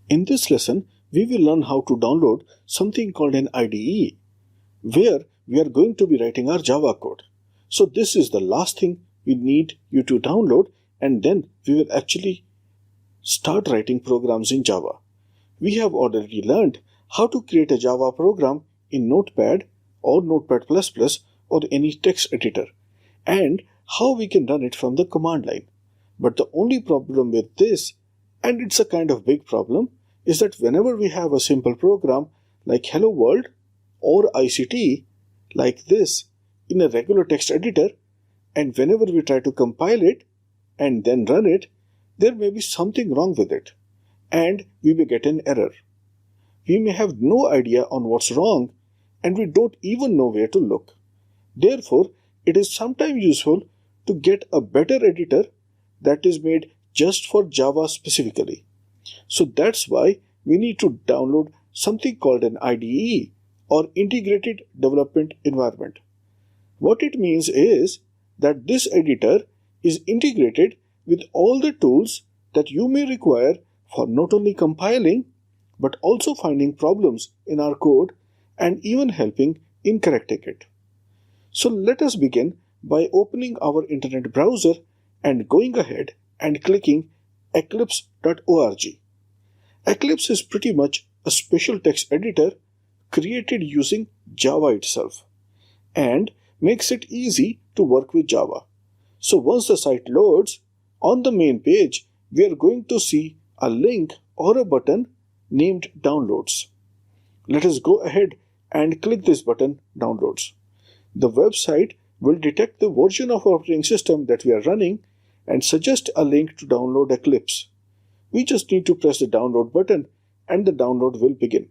In this lesson, we will learn how to download something called an IDE, where we are going to be writing our Java code. So this is the last thing we need you to download, and then we will actually start writing programs in Java. We have already learned how to create a Java program in Notepad or Notepad++ or any text editor, and how we can run it from the command line. But the only problem with this, and it's a kind of big problem, is that whenever we have a simple program like Hello World or ICT like this in a regular text editor, and whenever we try to compile it and then run it, there may be something wrong with it, and we may get an error. We may have no idea on what's wrong, and we don't even know where to look. Therefore, it is sometimes useful to get a better editor that is made just for Java specifically. So that's why we need to download something called an IDE, or Integrated Development Environment. What it means is that this editor is integrated with all the tools that you may require for not only compiling but also finding problems in our code and even helping in correcting it. So let us begin by opening our internet browser and going ahead and clicking eclipse.org. Eclipse is pretty much a special text editor created using Java itself and makes it easy to work with Java. So once the site loads, on the main page, we are going to see a link or a button named Downloads. Let us go ahead and click this button, Downloads. The website will detect the version of operating system that we are running and suggest a link to download Eclipse. We just need to press the download button and the download will begin.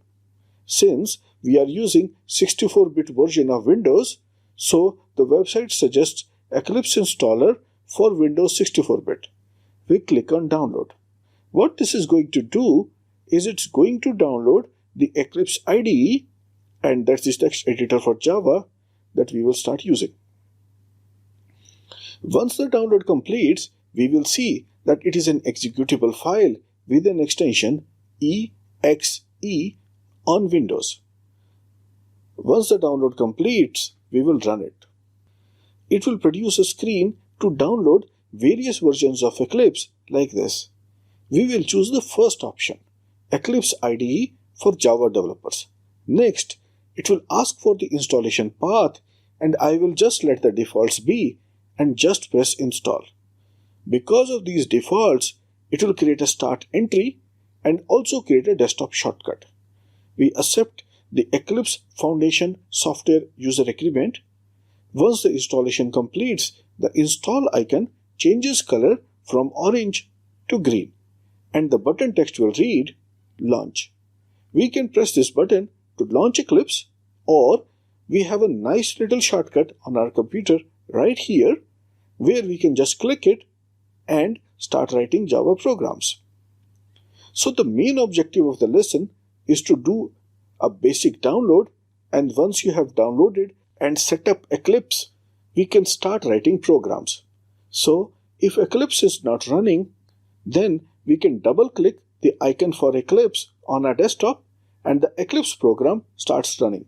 Since we are using 64-bit version of Windows, so the website suggests Eclipse installer for Windows 64-bit. We click on download. What this is going to do is it's going to download the Eclipse IDE, and that's the text editor for Java that we will start using. Once the download completes, we will see that it is an executable file with an extension exe on Windows. Once the download completes, we will run it. It will produce a screen to download various versions of Eclipse like this. We will choose the first option, Eclipse IDE for Java developers. Next, it will ask for the installation path, and I will just let the defaults be and just press install. Because of these defaults, it will create a start entry and also create a desktop shortcut. We accept the Eclipse Foundation Software User Agreement. Once the installation completes, the install icon changes color from orange to green, and the button text will read Launch. We can press this button to launch Eclipse, or we have a nice little shortcut on our computer right here where we can just click it and start writing Java programs. So the main objective of the lesson is to do a basic download, and once you have downloaded and set up Eclipse, we can start writing programs. So if Eclipse is not running, then we can double click the icon for Eclipse on our desktop and the Eclipse program starts running.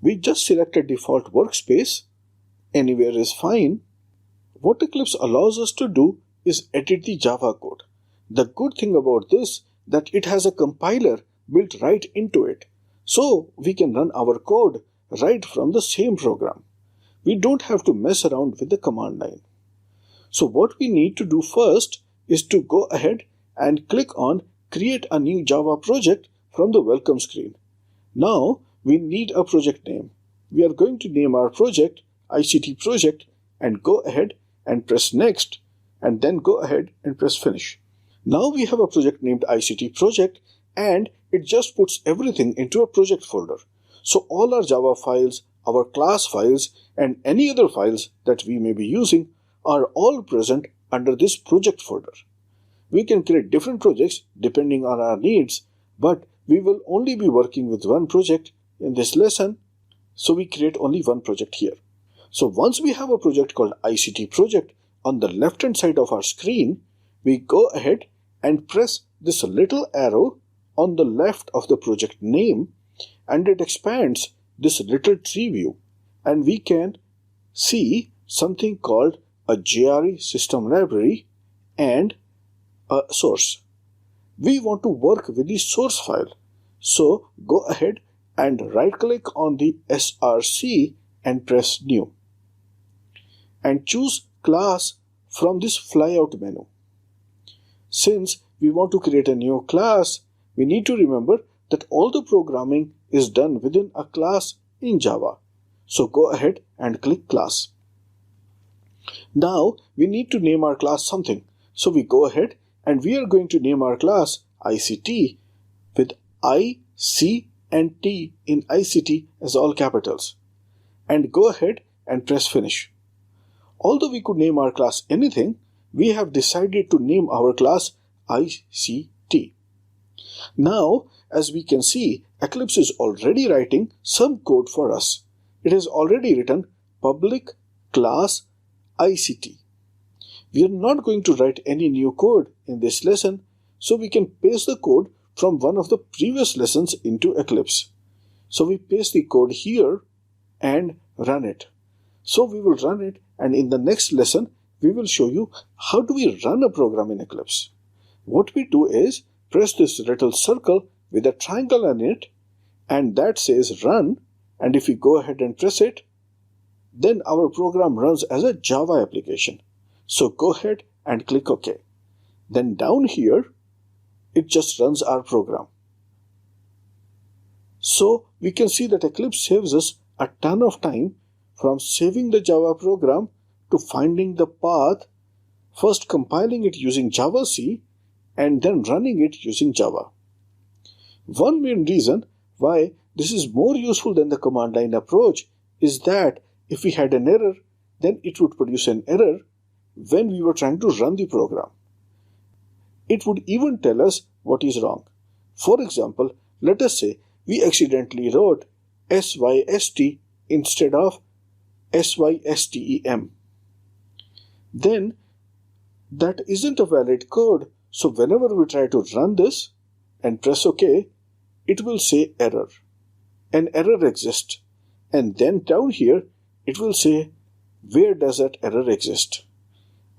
We just select a default workspace. Anywhere is fine. What Eclipse allows us to do is edit the Java code. The good thing about this that it has a compiler built right into it, so we can run our code right from the same program. We don't have to mess around with the command line. So what we need to do first is to go ahead and click on Create a new Java project from the welcome screen. Now we need a project name. We are going to name our project ICT project and go ahead and press next, and then go ahead and press finish. Now we have a project named ICT project, and it just puts everything into a project folder. So all our Java files, our class files, and any other files that we may be using are all present under this project folder. We can create different projects depending on our needs, but we will only be working with one project in this lesson, so we create only one project here. So once we have a project called ICT project on the left hand side of our screen, we go ahead and press this little arrow on the left of the project name, and it expands this little tree view, and we can see something called a JRE system library and a source. We want to work with the source file, so go ahead and right click on the SRC and press new, and choose class from this flyout menu. Since we want to create a new class, we need to remember that all the programming is done within a class in Java. So go ahead and click class. Now we need to name our class something. So we go ahead and we are going to name our class ICT with I, C and T in ICT as all capitals. And go ahead and press finish. Although we could name our class anything, we have decided to name our class ICT. Now, as we can see, Eclipse is already writing some code for us. It has already written public class ICT. We are not going to write any new code in this lesson, so we can paste the code from one of the previous lessons into Eclipse. So we paste the code here and run it. So we will run it, and in the next lesson, we will show you how do we run a program in Eclipse. What we do is press this little circle with a triangle on it, and that says run, and if we go ahead and press it, then our program runs as a Java application. So go ahead and click OK. Then down here, it just runs our program. So we can see that Eclipse saves us a ton of time from saving the Java program to finding the path, first compiling it using Java-C, and then running it using Java. One main reason why this is more useful than the command line approach is that if we had an error, then it would produce an error when we were trying to run the program. It would even tell us what is wrong. For example, let us say we accidentally wrote SYST instead of SYSTEM. Then that isn't a valid code, so whenever we try to run this and press OK, it will say error. An error exists, and then down here it will say where does that error exist.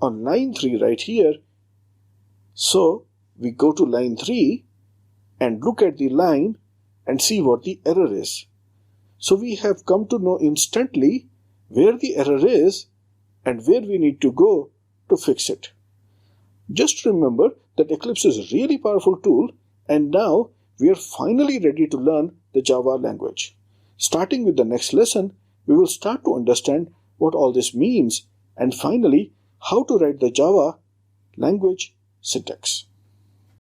On line 3 right here, so we go to line 3 and look at the line and see what the error is. So we have come to know instantly where the error is and where we need to go to fix it. Just remember that Eclipse is a really powerful tool, and now we are finally ready to learn the Java language. Starting with the next lesson, we will start to understand what all this means, and finally how to write the Java language syntax.